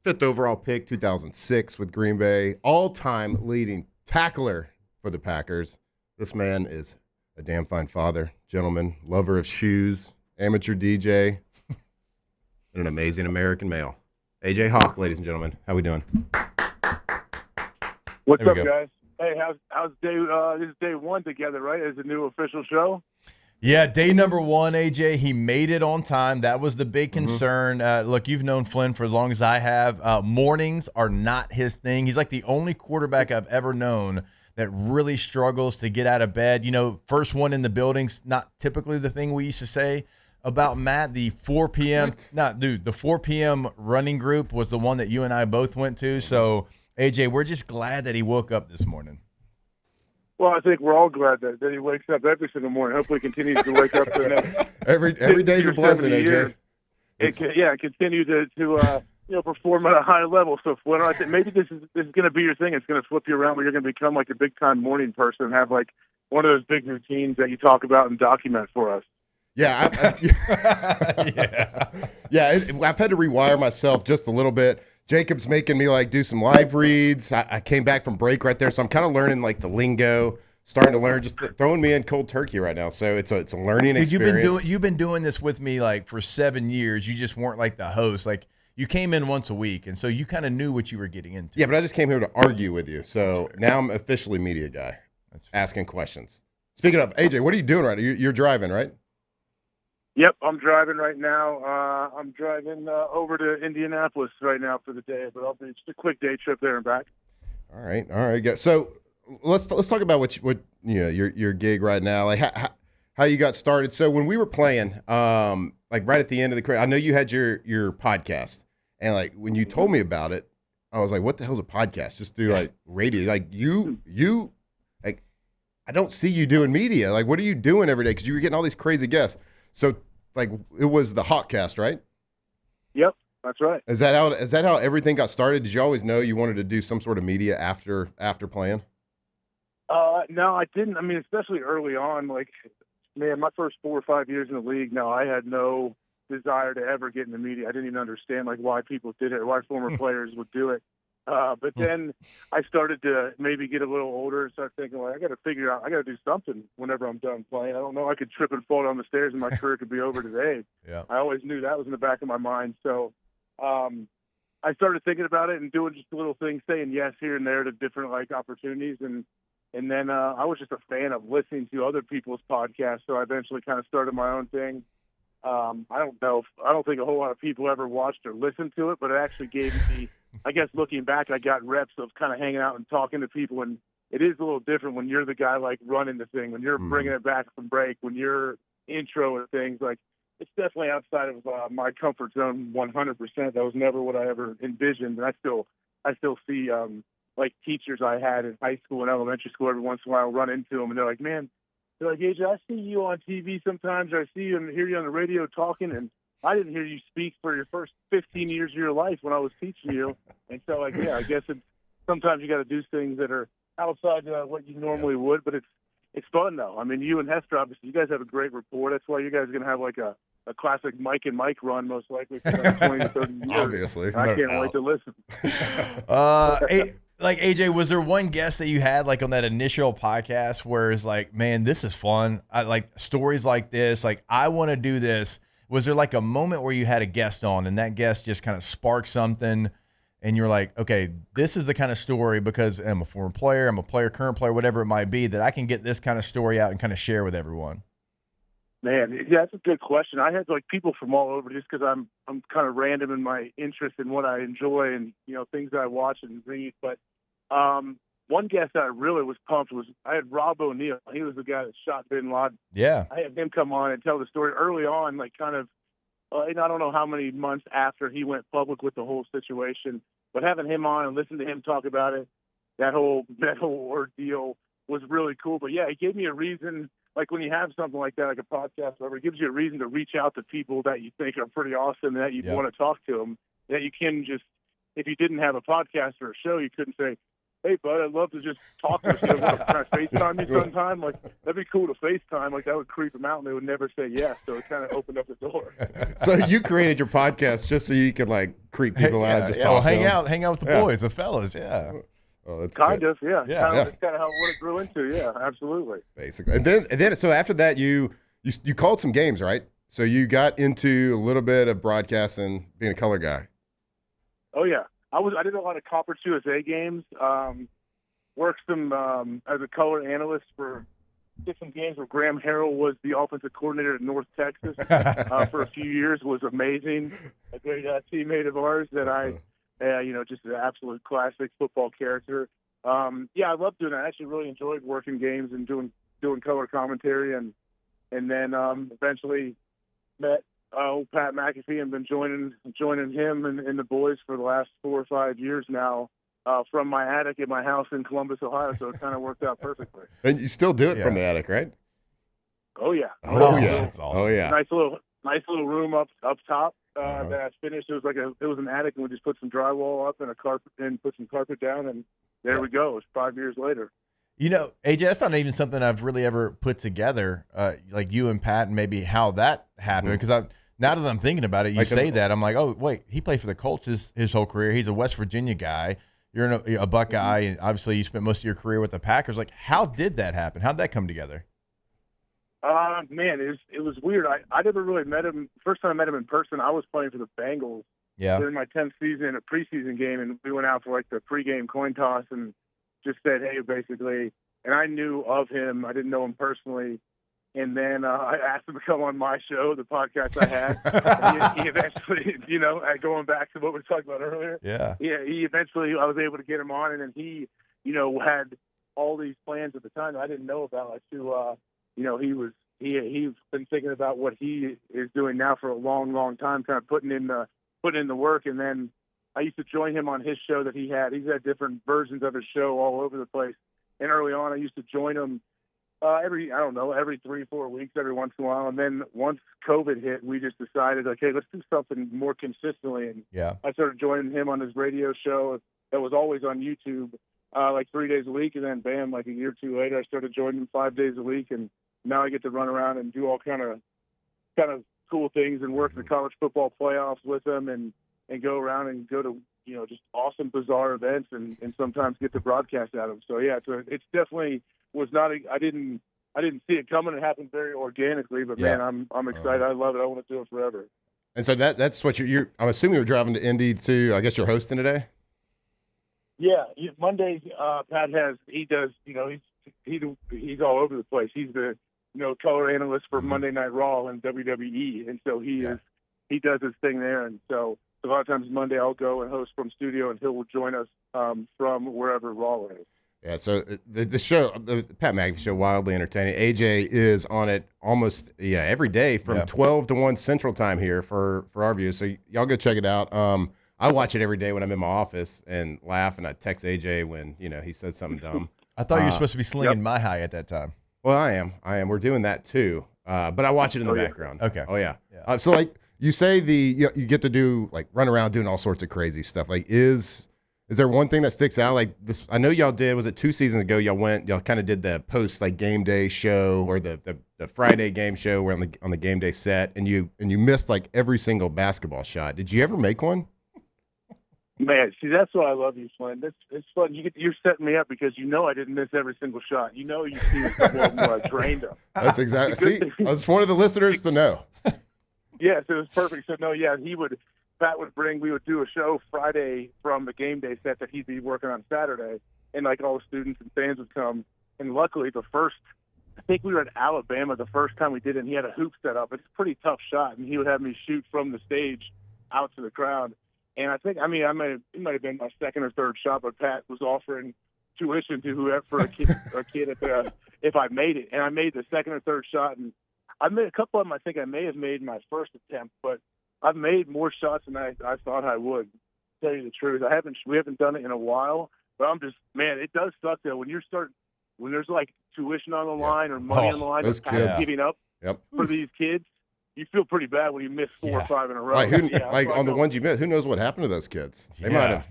fifth overall pick, 2006 with Green Bay, all-time leading tackler for the Packers. This man is a damn fine father, gentleman, lover of shoes, amateur DJ, and an amazing American male. AJ Hawk, ladies and gentlemen. How we doing? What's up, guys? Hey, how's day? This is day one together, right? As a new official show. Yeah, day number one, AJ. He made it on time. That was the big concern. Look, you've known Flynn for as long as I have. Mornings are not his thing. He's like the only quarterback I've ever known that really struggles to get out of bed. You know, first one in the building's not typically the thing we used to say about Matt. The 4 p.m. The 4 p.m. running group was the one that you and I both went to. So, AJ, we're just glad that he woke up this morning. Well, I think we're all glad that he wakes up every single morning. Hopefully, continues to wake up for the next every day's a blessing, AJ. Continue to perform at a high level. So, Flynn, I think maybe this is going to be your thing. It's going to flip you around where you're going to become like a big time morning person and have like one of those big routines that you talk about and document for us. Yeah, I've had to rewire myself just a little bit. Jacob's making me like do some live reads. I came back from break right there, so I'm kind of learning like the lingo, starting to learn, just throwing me in cold turkey right now. So it's a learning experience. You've been doing this with me like for 7 years. You just weren't like the host. Like you came in once a week, and so you kind of knew what you were getting into. Yeah, but I just came here to argue with you. So now I'm officially media guy, asking questions. Speaking of, AJ, what are you doing right now? You're driving, right? Yep, I'm driving right now. I'm driving over to Indianapolis right now for the day, but I'll be just a quick day trip there and back. All right. So let's talk about what your gig right now, like how you got started. So when we were playing, like right at the end of the career, I know you had your podcast, and like when you told me about it, I was like, "What the hell's a podcast? Just do like radio? Like you like I don't see you doing media. Like what are you doing every day? Because you were getting all these crazy guests." So, like, it was the Hawkcast, right? Yep, that's right. Is that how everything got started? Did you always know you wanted to do some sort of media after playing? No, I didn't. I mean, especially early on, like, man, my first 4 or 5 years in the league, no, I had no desire to ever get in the media. I didn't even understand, like, why people did it or why former players would do it. But then I started to maybe get a little older and start thinking, like, I got to figure out, I got to do something whenever I'm done playing. I don't know. I could trip and fall down the stairs and my career could be over today. Yeah. I always knew that was in the back of my mind. So I started thinking about it and doing just little things, saying yes here and there to different like opportunities. And then I was just a fan of listening to other people's podcasts. So I eventually kind of started my own thing. I don't think a whole lot of people ever watched or listened to it, but it actually gave me, I guess looking back, I got reps of kind of hanging out and talking to people, and it is a little different when you're the guy like running the thing, when you're bringing it back from break, when you're intro and things. Like it's definitely outside of my comfort zone 100%. That was never what I ever envisioned, and I still see like teachers I had in high school and elementary school every once in a while run into them, and they're like, man. They're like, AJ, I see you on TV sometimes, or I see you and hear you on the radio talking, and I didn't hear you speak for your first 15 years of your life when I was teaching you. And so, like, yeah, I guess sometimes you got to do things that are outside what you normally would, but it's fun, though. I mean, you and Hester, obviously, you guys have a great rapport. That's why you guys are going to have, like, a classic Mike and Mike run, most likely, for the next 20 to 30 years. Obviously. I can't wait to listen. Like, AJ, was there one guest that you had, like, on that initial podcast where it's like, man, this is fun? I like stories like this. Like, I want to do this. Was there, like, a moment where you had a guest on and that guest just kind of sparked something and you're like, okay, this is the kind of story because I'm a former player, current player, whatever it might be, that I can get this kind of story out and kind of share with everyone? Man, yeah, that's a good question. I had like people from all over just because I'm kind of random in my interest in what I enjoy and things that I watch and read. But one guest that I really was pumped was I had Rob O'Neill. He was the guy that shot Bin Laden. Yeah, I had him come on and tell the story early on, like kind of. And I don't know how many months after he went public with the whole situation, but having him on and listening to him talk about it, that whole ordeal was really cool. But yeah, it gave me a reason. Like when you have something like that, like a podcast, whatever, it gives you a reason to reach out to people that you think are pretty awesome and that you'd want to talk to them. That you can just, if you didn't have a podcast or a show, you couldn't say, hey, bud, I'd love to just talk to you. Can I FaceTime you sometime? Like, that'd be cool to FaceTime. Like, that would creep them out, and they would never say yes. So it kind of opened up the door. So you created your podcast just so you could, like, creep people out and just talk to hang them? hang out with the boys, the fellas, yeah. Oh, that's Kind good. of, yeah. Yeah. That's kind of what it grew into, yeah, absolutely. Basically. And then, so after that, you called some games, right? So you got into a little bit of broadcasting, being a color guy. Oh, yeah. I did a lot of Conference USA games. Worked some as a color analyst for different games where Graham Harrell was the offensive coordinator at North Texas for a few years. Was amazing. A great teammate of ours that just an absolute classic football character. Yeah, I love doing that. I actually really enjoyed working games and doing color commentary, and then eventually met Pat McAfee and been joining him and the boys for the last 4 or 5 years now from my attic in my house in Columbus, Ohio. So it kind of worked out perfectly. And you still do it from the attic, right? Oh yeah. Oh yeah. That's awesome. Oh yeah. Nice little room up top that I finished. It was an attic, and we just put some drywall up and a carpet and put some carpet down, and there we go. It's 5 years later. You know, AJ, that's not even something I've really ever put together, like you and Pat, and maybe how that happened. Because now that I'm thinking about it, you say that, I'm like, oh, wait, he played for the Colts his whole career. He's a West Virginia guy. You're a Buckeye, and obviously you spent most of your career with the Packers. Like, how did that happen? How'd that come together? Man, it was weird. I never really met him. First time I met him in person, I was playing for the Bengals. Yeah. During my 10th season, a preseason game, and we went out for like the pregame coin toss and just said, hey, basically. And I knew of him. I didn't know him personally. And then I asked him to come on my show, the podcast I had. And he eventually, going back to what we were talking about earlier. Yeah. Yeah, he eventually, I was able to get him on, and then he, had all these plans at the time that I didn't know about. He's been thinking about what he is doing now for a long, long time, kind of putting in the work. And then I used to join him on his show that he had. He's had different versions of his show all over the place. And early on, I used to join him every 3-4 weeks, every once in a while. And then once COVID hit, we just decided, okay, let's do something more consistently. And I started joining him on his radio show that was always on YouTube, like 3 days a week. And then, bam, like a year or two later, I started joining him 5 days a week. And now I get to run around and do all kind of cool things and work the college football playoffs with him and go around and go to, just awesome, bizarre events and sometimes get the broadcast out of them. So yeah, it's definitely was not, I didn't see it coming. It happened very organically, but man, I'm excited. I love it. I want to do it forever. And so that's what you're I'm assuming you're driving to Indy to, I guess you're hosting today? Yeah. Mondays, Pat he does, he's all over the place. He's the, color analyst for Monday Night Raw and WWE. And so he does his thing there. And so a lot of times Monday I'll go and host from studio, and he'll join us from wherever Raw is. Yeah, so the show, the Pat McAfee show, wildly entertaining. AJ is on it almost every day from 12 to 1 Central Time here for our views. So y'all go check it out. I watch it every day when I'm in my office and laugh, and I text AJ when he said something dumb. I thought you were supposed to be slinging my high at that time. Well, I am. We're doing that too, but I watch it in the background. Okay. Oh yeah. So like you say, you get to do like run around doing all sorts of crazy stuff. Like is there one thing that sticks out? Like this, I know y'all did. Was it 2 seasons ago? Y'all kind of did the post like game day show or the Friday game show where on the game day set, and you missed like every single basketball shot. Did you ever make one? Man, see, that's why I love you, Flynn. It's fun. You're setting me up because I didn't miss every single shot. You see a couple of them where I drained them. That's exactly. See, I was one of the listeners to know. Yes, it was perfect. So Pat would we would do a show Friday from the game day set that he'd be working on Saturday, and like all the students and fans would come. And luckily, I think we were at Alabama the first time we did it, and he had a hoop set up. It's a pretty tough shot, and he would have me shoot from the stage out to the crowd. And I think, it might have been my second or third shot, but Pat was offering tuition to whoever for a kid if I made it. And I made the second or third shot, and I made a couple of them. I think I may have made my first attempt, but I've made more shots than I thought I would. To tell you the truth, we haven't done it in a while, but I'm just, man, it does suck though when there's like tuition on the line or money on the line, those kids giving up for these kids. You feel pretty bad when you miss 4 or 5 in a row. Right, on the ones you missed, who knows what happened to those kids? They might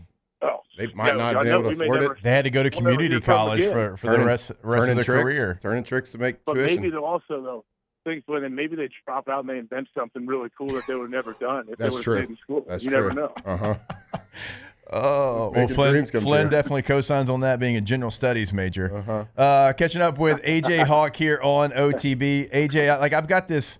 They might not be know able to we may afford never- it. They had to go to we'll never community hear from them college again. for the rest of their career. Turning tricks to make But tuition. maybe they'll also, though, think when then maybe they drop out and they invent something really cool that they would have never done if That's they would true. have stayed in school. That's you true. never know. Uh-huh. Oh, well, Making Flynn dreams come Flynn true. definitely co-signs on that, being a general studies major. Uh-huh. Catching up with AJ Hawk here on OTB. AJ, I've got this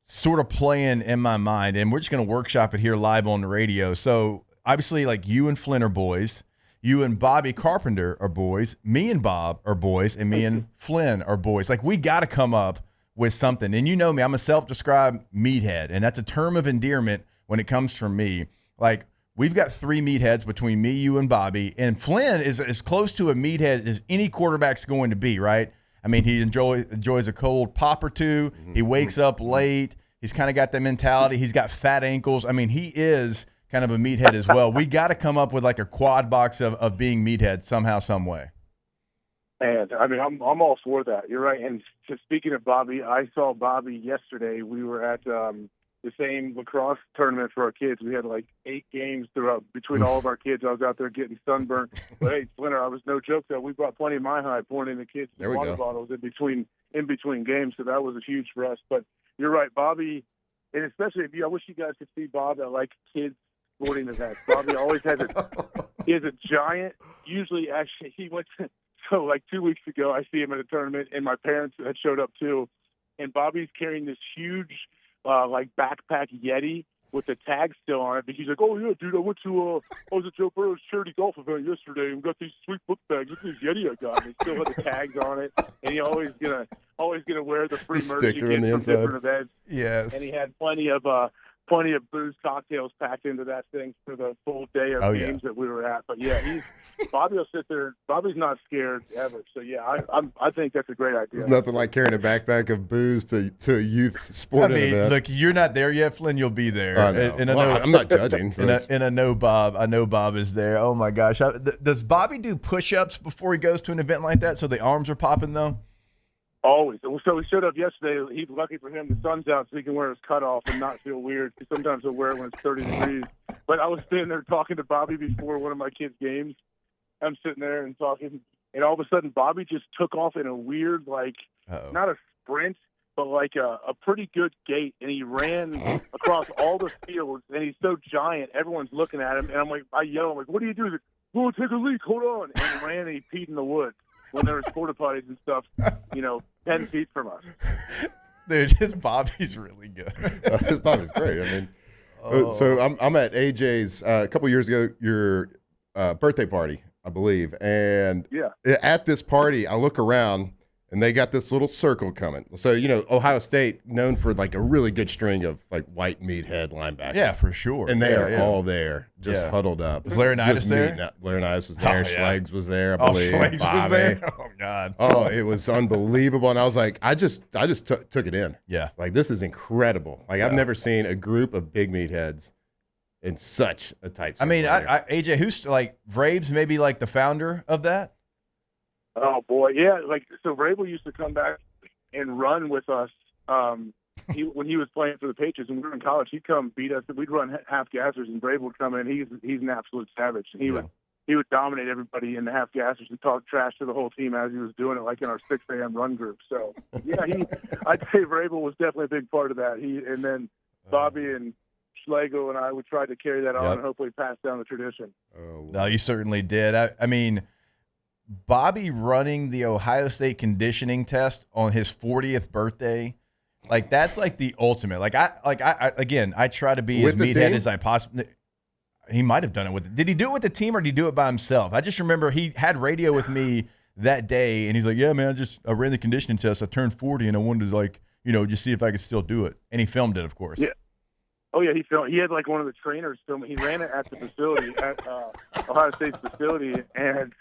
sort of playing in my mind, and we're just going to workshop it here live on the radio. So obviously, like, you and Flynn are boys. You and Bobby Carpenter are boys. Me and Bob are boys, and me and Flynn are boys. Like, we got to come up with something. And you know me, I'm a self-described meathead, and that's a term of endearment when it comes from me. Like, we've got 3 meatheads between me, you, and Bobby, and Flynn is as close to a meathead as any quarterback's going to be, right? I mean, he enjoys a cold pop or two. He wakes up late. He's kind of got that mentality. He's got fat ankles. I mean, he is kind of a meathead as well. We got to come up with like a quad box of being meathead somehow, some way. And I mean, I'm all for that. You're right. And speaking of Bobby, I saw Bobby yesterday. We were at the same lacrosse tournament for our kids. We had like 8 games throughout between all of our kids. I was out there getting sunburned. But hey, Splinter, I was no joke though. We brought plenty of My High, pouring in the kids There we water go. bottles in between games. So that was a huge for us. But you're right, Bobby, and especially I wish you guys could see Bob at like kids sporting events. Bobby always has he has a giant. Usually, actually, he went to. So, like 2 weeks ago, I see him at a tournament, and my parents had showed up too. And Bobby's carrying this huge, like backpack Yeti with the tag still on it. But he's like, "Oh yeah, dude, I was at Joe Burrow's charity golf event yesterday, and we got these sweet book bags. Look at this Yeti I got." And they still had the tags on it, and he always gonna wear the free The merch he sticker on gets the from inside. different events. Yes. And he had plenty of booze, cocktails packed into that thing for the full day of games that we were at. But yeah, Bobby will sit there. Bobby's not scared ever. So yeah, I think that's a great idea. There's nothing like carrying a backpack of booze to a youth sporting event. Look, you're not there yet, Flynn. You'll be there. I know. And I Well, know, I'm not judging. So and I know Bob. I know Bob is there. Oh my gosh! Does Bobby do push-ups before he goes to an event like that, so the arms are popping though? Always. So he showed up yesterday. He's lucky for him. The sun's out, so he can wear his cutoff and not feel weird. Because sometimes he'll wear it when it's 30 degrees. But I was sitting there talking to Bobby before one of my kids' games. I'm sitting there and talking, and all of a sudden Bobby just took off in a weird, like, not a sprint, but like a pretty good gait. And he ran across all the fields, and he's so giant, everyone's looking at him. And I yell, I'm like, "What do you do?" He's like, "Go take a leak, hold on." And he ran and he peed in the woods when there was porta potties and stuff, 10 feet from us. Dude, his Bobby's really good. His Bobby's great. I mean, so I'm at AJ's a couple years ago, your birthday party, I believe, and at this party, I look around and they got this little circle coming. So Ohio State known for like a really good string of like white meathead linebackers. Yeah, for sure. And they are all there, just huddled up. Was Laurinaitis there? Laurinaitis was there. Schleggs was there, I believe. Schleggs was Bobby. there. Oh God. Oh, it was unbelievable. And I was like, I just took it in. Yeah. Like, this is incredible. Like, I've never seen a group of big meatheads in such a tight circle. I mean, AJ, who's like Vrabes, maybe like the founder of that? Oh boy, yeah. Like, so Vrabel used to come back and run with us when he was playing for the Patriots, and we were in college. He'd come beat us. We'd run half gassers, and Vrabel would come in. He's an absolute savage. And he would dominate everybody in the half gassers and talk trash to the whole team as he was doing it, like in our 6 a.m. run group. So yeah, I'd say Vrabel was definitely a big part of that. And then Bobby and Schlegel and I would try to carry that on and hopefully pass down the tradition. Oh, no, you certainly did. I mean, Bobby running the Ohio State conditioning test on his 40th birthday, like, that's like the ultimate. I try to be as meathead as I possibly. He might have done it with. Did he do it with the team or did he do it by himself? I just remember he had radio with me that day, and he's like, "Yeah, man, I ran the conditioning test. I turned 40, and I wanted to just see if I could still do it." And he filmed it, of course. Yeah. Oh yeah, he filmed. He had like one of the trainers film. He ran it at the facility at Ohio State's facility, and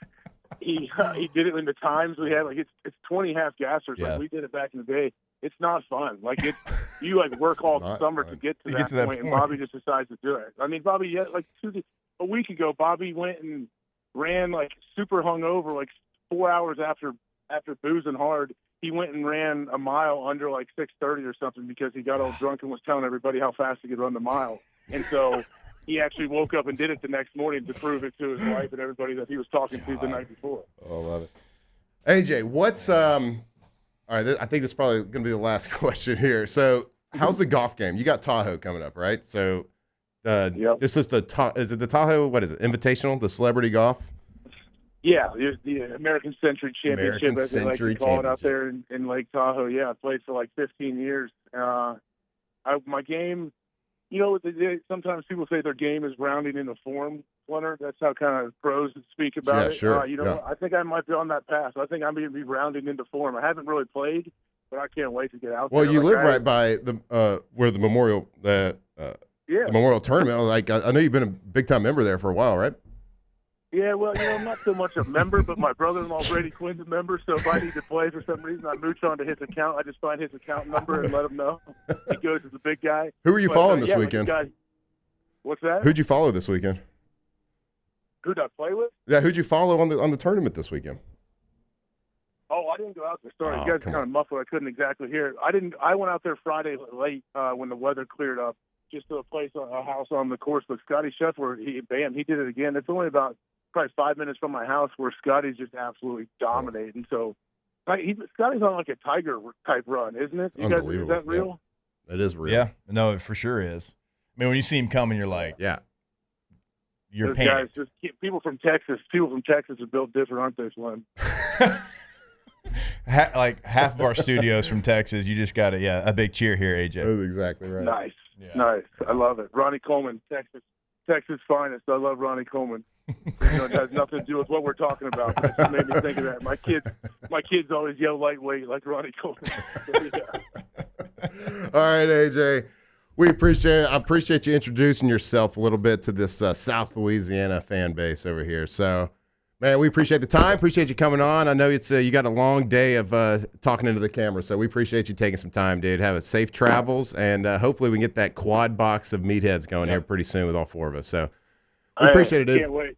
he did it in the times we had. Like, it's 20 half gassers. Yeah. Like, we did it back in the day. It's not fun. Like, you like work all summer to get to that point, and Bobby just decides to do it. I mean, Bobby, a week ago, Bobby went and ran like super hungover, like 4 hours after boozing hard. He went and ran a mile under like 6:30 or something because he got all drunk and was telling everybody how fast he could run the mile. And so he actually woke up and did it the next morning to prove it to his wife and everybody that he was talking to the night before. Oh, I love it. AJ, what's all right, I think this is probably going to be the last question here. So, how's the golf game? You got Tahoe coming up, right? So, Yep. this is is it the Tahoe, what is it, Invitational, the celebrity golf? Yeah, there's the American Century Championship, American as they like to Century call it out Championship. there in Lake Tahoe. Yeah, I played for like 15 years. My game, sometimes people say their game is rounding into form, Leonard. That's how kind of pros speak about it. Sure. What? I think I might be on that path. I think I'm going to be rounding into form. I haven't really played, but I can't wait to get out there. Well, you live right by the where the Memorial the Memorial Tournament. Like I know you've been a big time member there for a while, right? Yeah, well, I'm not so much a member, but my brother-in-law Brady Quinn's a member. So if I need to play for some reason, I mooch onto his account. I just find his account number and let him know. He goes as a big guy. Who are you following this weekend? What's that? Who'd you follow this weekend? Who'd I play with? Yeah, who'd you follow on the tournament this weekend? Oh, I didn't go out there. Sorry, Oh, you guys come kind of muffled. I couldn't exactly hear it. I went out there Friday late when the weather cleared up, just to a house on the course with Scotty Scheffler. He did it again. It's only about probably 5 minutes from my house, where Scotty's just absolutely dominating. So Scotty's on like a Tiger type run, isn't it? You guys, is that real? Yeah. It is real. Yeah, no, it for sure is. I mean, when you see him coming, you're like, yeah, you're Those panicked. guys, people from Texas are built different, aren't they, Flynn? Like half of our studios from Texas. You just got a big cheer here, AJ. That's exactly right. Nice, Yeah. nice. I love it. Ronnie Coleman, Texas finest. I love Ronnie Coleman. It has nothing to do with what we're talking about, but it just made me think of that. My kids always yell lightweight like Ronnie Coleman. So, yeah. All right, AJ. We appreciate it. I appreciate you introducing yourself a little bit to this South Louisiana fan base over here. So, man, we appreciate the time. Appreciate you coming on. I know it's you got a long day of talking into the camera, so we appreciate you taking some time, dude. Have a safe travels, and hopefully we can get that quad box of meatheads going here pretty soon with all four of us. So, we appreciate it, dude. Can't wait.